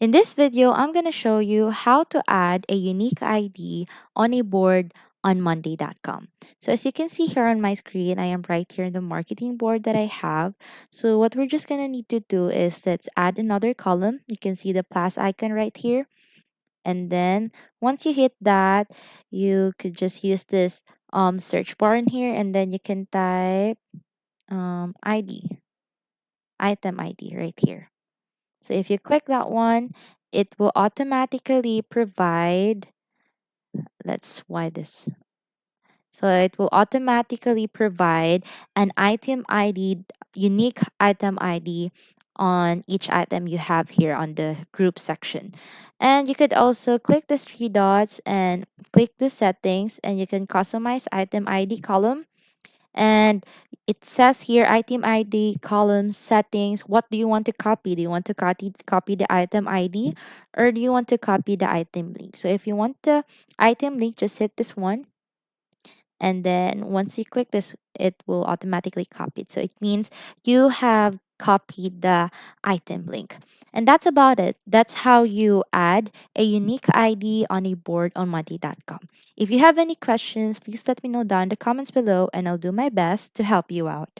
In this video, I'm going to show you how to add a unique ID on a board on Monday.com. So as you can see here on my screen, I am right here in the marketing board that I have. So what we're just going to need to do is let's add another column. You can see the plus icon right here. And then once you hit that, you could just use this search bar in here, and then you can type ID, item ID right here. So if you click that one, it will automatically provide, let's wide this. So it will automatically provide an item ID, unique item ID on each item you have here on the group section. And you could also click the three dots and click the settings, and you can customize item ID column. And it says here item ID column settings. What do you want to copy? Do you want to copy the item ID, or do you want to copy the item link? So if you want the item link, just hit this one, and then once you click this, it will automatically copy it. So it means you have copied the item link. And that's about it. That's how you add a unique ID on a board on Monday.com. If you have any questions, please let me know down in the comments below, and I'll do my best to help you out.